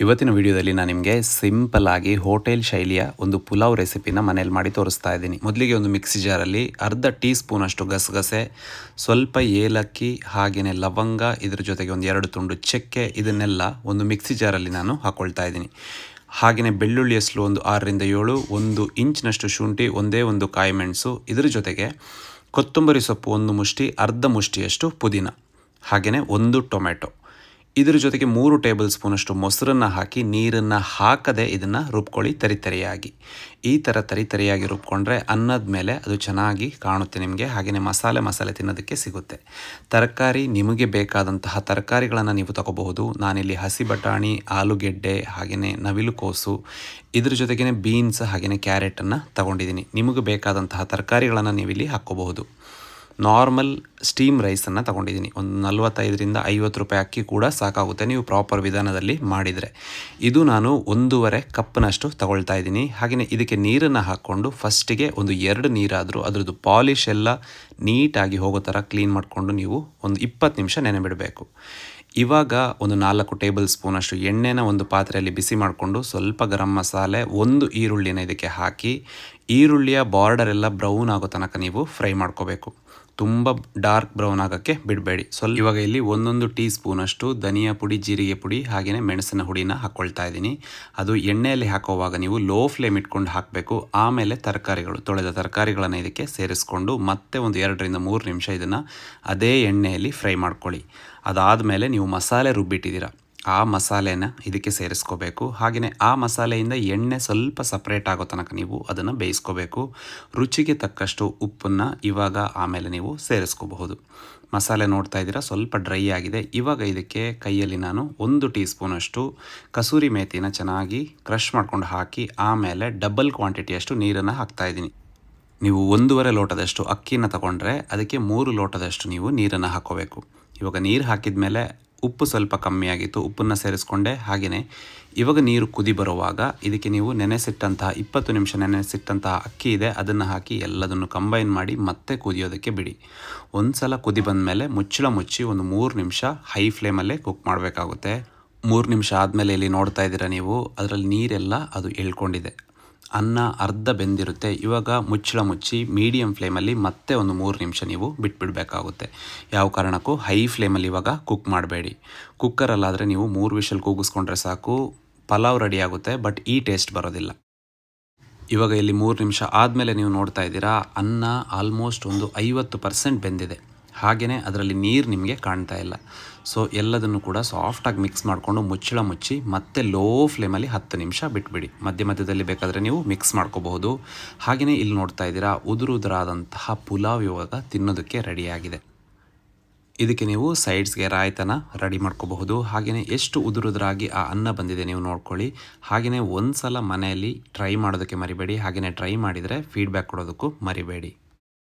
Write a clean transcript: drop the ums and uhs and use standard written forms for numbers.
ಇವತ್ತಿನ ವಿಡಿಯೋದಲ್ಲಿ ನಾನು ನಿಮಗೆ ಸಿಂಪಲ್ ಆಗಿ ಹೋಟೆಲ್ ಶೈಲಿಯ ಒಂದು ಪುಲಾವ್ ರೆಸಿಪಿನ ಮನೇಲಿ ಮಾಡಿ ತೋರಿಸ್ತಾ ಇದ್ದೀನಿ. ಮೊದಲಿಗೆ ಒಂದು ಮಿಕ್ಸಿ ಜಾರಲ್ಲಿ ಅರ್ಧ ಟೀ ಸ್ಪೂನ್ ಅಷ್ಟು ಗಸಗಸೆ, ಸ್ವಲ್ಪ ಏಲಕ್ಕಿ, ಹಾಗೆಯೇ ಲವಂಗ, ಇದ್ರ ಜೊತೆಗೆ ಒಂದು 2 ತುಂಡು ಚಕ್ಕೆ, ಇದನ್ನೆಲ್ಲ ಒಂದು ಮಿಕ್ಸಿ ಜಾರಲ್ಲಿ ನಾನು ಹಾಕ್ಕೊಳ್ತಾ ಇದ್ದೀನಿ. ಹಾಗೆಯೇ ಬೆಳ್ಳುಳ್ಳಿ ಹೆಸರು ಒಂದು 6ರಿಂದ 7, 1 ಇಂಚಿನಷ್ಟು ಶುಂಠಿ, ಒಂದೇ ಒಂದು ಕಾಯಿ ಮೆಣಸು, ಇದ್ರ ಜೊತೆಗೆ ಕೊತ್ತಂಬರಿ ಸೊಪ್ಪು 1 ಮುಷ್ಟಿ, ಅರ್ಧ ಮುಷ್ಟಿಯಷ್ಟು ಪುದೀನ, ಹಾಗೆಯೇ 1 ಟೊಮೆಟೊ. ಇದ್ರ ಜೊತೆಗೆ 3 ಟೇಬಲ್ ಸ್ಪೂನಷ್ಟು ಮೊಸರನ್ನು ಹಾಕಿ ನೀರನ್ನು ಹಾಕದೆ ಇದನ್ನು ರುಬ್ಕೊಳ್ಳಿ ತರಿತರಿಯಾಗಿ. ಈ ಥರ ತರಿತರಿಯಾಗಿ ರುಬ್ಕೊಂಡ್ರೆ ಅನ್ನದ ಮೇಲೆ ಅದು ಚೆನ್ನಾಗಿ ಕಾಣುತ್ತೆ ನಿಮಗೆ. ಹಾಗೆಯೇ ಮಸಾಲೆ ತಿನ್ನೋದಕ್ಕೆ ಸಿಗುತ್ತೆ. ತರಕಾರಿ ನಿಮಗೆ ಬೇಕಾದಂತಹ ತರಕಾರಿಗಳನ್ನು ನೀವು ತಗೋಬಹುದು. ನಾನಿಲ್ಲಿ ಹಸಿ ಬಟಾಣಿ, ಆಲೂಗೆಡ್ಡೆ, ಹಾಗೆಯೇ ನವಿಲುಕೋಸು, ಇದ್ರ ಜೊತೆಗೇ ಬೀನ್ಸ್, ಹಾಗೆಯೇ ಕ್ಯಾರೆಟನ್ನು ತಗೊಂಡಿದ್ದೀನಿ. ನಿಮಗೆ ಬೇಕಾದಂತಹ ತರಕಾರಿಗಳನ್ನು ನೀವಿಲ್ಲಿ ಹಾಕ್ಕೋಬಹುದು. ನಾರ್ಮಲ್ ಸ್ಟೀಮ್ ರೈಸನ್ನು ತಗೊಂಡಿದ್ದೀನಿ. ಒಂದು 45ರಿಂದ 50 ರೂಪಾಯಿ ಅಕ್ಕಿ ಕೂಡ ಸಾಕಾಗುತ್ತೆ ನೀವು ಪ್ರಾಪರ್ ವಿಧಾನದಲ್ಲಿ ಮಾಡಿದರೆ. ಇದು ನಾನು 1.5 ಕಪ್ನಷ್ಟು ತಗೊಳ್ತಾ ಇದ್ದೀನಿ. ಹಾಗೆಯೇ ಇದಕ್ಕೆ ನೀರನ್ನು ಹಾಕ್ಕೊಂಡು ಫಸ್ಟಿಗೆ ಒಂದು 2 ನೀರಾದರೂ ಅದರದ್ದು ಪಾಲಿಶ್ ಎಲ್ಲ ನೀಟಾಗಿ ಹೋಗೋ ಥರ ಕ್ಲೀನ್ ಮಾಡಿಕೊಂಡು ನೀವು ಒಂದು 20 ನಿಮಿಷ ನೆನೆ ಬಿಡಬೇಕು. ಇವಾಗ ಒಂದು 4 ಟೇಬಲ್ ಸ್ಪೂನಷ್ಟು ಎಣ್ಣೆನ ಒಂದು ಪಾತ್ರೆಯಲ್ಲಿ ಬಿಸಿ ಮಾಡಿಕೊಂಡು ಸ್ವಲ್ಪ ಗರಂ ಮಸಾಲೆ, 1 ಈರುಳ್ಳಿನ ಇದಕ್ಕೆ ಹಾಕಿ ಈರುಳ್ಳಿಯ ಬಾರ್ಡರ್ ಎಲ್ಲ ಬ್ರೌನ್ ಆಗೋ ತನಕ ನೀವು ಫ್ರೈ ಮಾಡ್ಕೋಬೇಕು. ತುಂಬ ಡಾರ್ಕ್ ಬ್ರೌನ್ ಆಗೋಕ್ಕೆ ಬಿಡಬೇಡಿ. ಇವಾಗ ಇಲ್ಲಿ 1 ಟೀ ಸ್ಪೂನಷ್ಟು ಧನಿಯಾ ಪುಡಿ, ಜೀರಿಗೆ ಪುಡಿ, ಹಾಗೆಯೇ ಮೆಣಸಿನ ಹುಡಿನ ಹಾಕ್ಕೊಳ್ತಾ ಇದ್ದೀನಿ. ಅದು ಎಣ್ಣೆಯಲ್ಲಿ ಹಾಕೋವಾಗ ನೀವು ಲೋ ಫ್ಲೇಮ್ ಇಟ್ಕೊಂಡು ಹಾಕಬೇಕು. ಆಮೇಲೆ ತೊಳೆದ ತರಕಾರಿಗಳನ್ನು ಇದಕ್ಕೆ ಸೇರಿಸ್ಕೊಂಡು ಮತ್ತೆ ಒಂದು 2ರಿಂದ 3 ನಿಮಿಷ ಇದನ್ನು ಅದೇ ಎಣ್ಣೆಯಲ್ಲಿ ಫ್ರೈ ಮಾಡ್ಕೊಳ್ಳಿ. ಅದಾದಮೇಲೆ ನೀವು ಮಸಾಲೆ ರುಬ್ಬಿಟ್ಟಿದ್ದೀರ, ಆ ಮಸಾಲೆನ ಇದಕ್ಕೆ ಸೇರಿಸ್ಕೋಬೇಕು. ಹಾಗೆಯೇ ಆ ಮಸಾಲೆಯಿಂದ ಎಣ್ಣೆ ಸ್ವಲ್ಪ ಸಪ್ರೇಟ್ ಆಗೋ ತನಕ ನೀವು ಅದನ್ನು ಬೇಯಿಸ್ಕೋಬೇಕು. ರುಚಿಗೆ ತಕ್ಕಷ್ಟು ಉಪ್ಪನ್ನು ಇವಾಗ ಆಮೇಲೆ ನೀವು ಸೇರಿಸ್ಕೋಬಹುದು. ಮಸಾಲೆ ನೋಡ್ತಾ ಇದ್ದೀರಾ ಸ್ವಲ್ಪ ಡ್ರೈ ಆಗಿದೆ. ಇವಾಗ ಇದಕ್ಕೆ ಕೈಯಲ್ಲಿ ನಾನು 1 ಟೀ ಸ್ಪೂನಷ್ಟು ಕಸೂರಿ ಮೇಥಿನ ಚೆನ್ನಾಗಿ ಕ್ರಷ್ ಮಾಡ್ಕೊಂಡು ಹಾಕಿ ಆಮೇಲೆ ಡಬಲ್ ಕ್ವಾಂಟಿಟಿಯಷ್ಟು ನೀರನ್ನು ಹಾಕ್ತಾಯಿದ್ದೀನಿ. ನೀವು 1.5 ಲೋಟದಷ್ಟು ಅಕ್ಕಿನ ತಗೊಂಡ್ರೆ ಅದಕ್ಕೆ 3 ಲೋಟದಷ್ಟು ನೀವು ನೀರನ್ನು ಹಾಕ್ಕೋಬೇಕು. ಇವಾಗ ನೀರು ಹಾಕಿದ ಮೇಲೆ ಉಪ್ಪು ಸ್ವಲ್ಪ ಕಮ್ಮಿ ಆಗಿತ್ತು, ಉಪ್ಪನ್ನು ಸೇರಿಸ್ಕೊಂಡೆ. ಹಾಗೆಯೇ ಇವಾಗ ನೀರು ಕುದಿ ಬರುವಾಗ ಇದಕ್ಕೆ ನೀವು 20 ನಿಮಿಷ ನೆನೆಸಿಟ್ಟಂತಹ ಅಕ್ಕಿ ಇದೆ, ಅದನ್ನು ಹಾಕಿ ಎಲ್ಲದನ್ನು ಕಂಬೈನ್ ಮಾಡಿ ಮತ್ತೆ ಕುದಿಯೋದಕ್ಕೆ ಬಿಡಿ. ಒಂದು ಸಲ ಕುದಿ ಬಂದ ಮೇಲೆ ಮುಚ್ಚಿ ಒಂದು 3 ನಿಮಿಷ ಹೈ ಫ್ಲೇಮಲ್ಲೇ ಕುಕ್ ಮಾಡಬೇಕಾಗುತ್ತೆ. 3 ನಿಮಿಷ ಆದಮೇಲೆ ಇಲ್ಲಿ ನೋಡ್ತಾ ಇದ್ದೀರಾ ನೀವು, ಅದರಲ್ಲಿ ನೀರೆಲ್ಲ ಅದು ಎಳ್ಕೊಂಡಿದೆ. ಅನ್ನ ಅರ್ಧ ಬೆಂದಿರುತ್ತೆ. ಇವಾಗ ಮುಚ್ಚಿ ಮೀಡಿಯಮ್ ಫ್ಲೇಮಲ್ಲಿ ಮತ್ತೆ ಒಂದು 3 ನಿಮಿಷ ನೀವು ಬಿಟ್ಬಿಡಬೇಕಾಗುತ್ತೆ. ಯಾವ ಕಾರಣಕ್ಕೂ ಹೈ ಫ್ಲೇಮಲ್ಲಿ ಇವಾಗ ಕುಕ್ ಮಾಡಬೇಡಿ. ಕುಕ್ಕರಲ್ಲಾದರೆ ನೀವು 3 ವಿಷಲ್ ಕೂಗಿಸ್ಕೊಂಡ್ರೆ ಸಾಕು, ಪಲಾವ್ ರೆಡಿ ಆಗುತ್ತೆ, ಬಟ್ ಈ ಟೇಸ್ಟ್ ಬರೋದಿಲ್ಲ. ಇವಾಗ ಇಲ್ಲಿ 3 ನಿಮಿಷ ಆದಮೇಲೆ ನೀವು ನೋಡ್ತಾ ಇದ್ದೀರಾ, ಅನ್ನ ಆಲ್ಮೋಸ್ಟ್ ಒಂದು 50% ಬೆಂದಿದೆ. ಹಾಗೆಯೇ ಅದರಲ್ಲಿ ನೀರು ನಿಮಗೆ ಕಾಣ್ತಾ ಇಲ್ಲ. ಸೊ ಎಲ್ಲದನ್ನು ಕೂಡ ಸಾಫ್ಟಾಗಿ ಮಿಕ್ಸ್ ಮಾಡಿಕೊಂಡು ಮುಚ್ಚಿ ಮತ್ತೆ ಲೋ ಫ್ಲೇಮಲ್ಲಿ 10 ನಿಮಿಷ ಬಿಟ್ಬಿಡಿ. ಮಧ್ಯದಲ್ಲಿ ಬೇಕಾದರೆ ನೀವು ಮಿಕ್ಸ್ ಮಾಡ್ಕೋಬಹುದು. ಹಾಗೆಯೇ ಇಲ್ಲಿ ನೋಡ್ತಾ ಇದ್ದೀರಾ, ಉದುರಾದಂತಹ ಪುಲಾವ್ ಇವಾಗ ತಿನ್ನೋದಕ್ಕೆ ರೆಡಿಯಾಗಿದೆ. ಇದಕ್ಕೆ ನೀವು ಸೈಡ್ಸ್ಗೆ ರಾಯ್ತನ ರೆಡಿ ಮಾಡ್ಕೋಬಹುದು. ಹಾಗೆಯೇ ಎಷ್ಟು ಉದುರಾಗಿ ಆ ಅನ್ನ ಬಂದಿದೆ ನೀವು ನೋಡ್ಕೊಳ್ಳಿ. ಹಾಗೆಯೇ ಒಂದು ಸಲ ಮನೆಯಲ್ಲಿ ಟ್ರೈ ಮಾಡೋದಕ್ಕೆ ಮರಿಬೇಡಿ. ಹಾಗೆಯೇ ಟ್ರೈ ಮಾಡಿದರೆ ಫೀಡ್ಬ್ಯಾಕ್ ಕೊಡೋದಕ್ಕೂ ಮರಿಬೇಡಿ.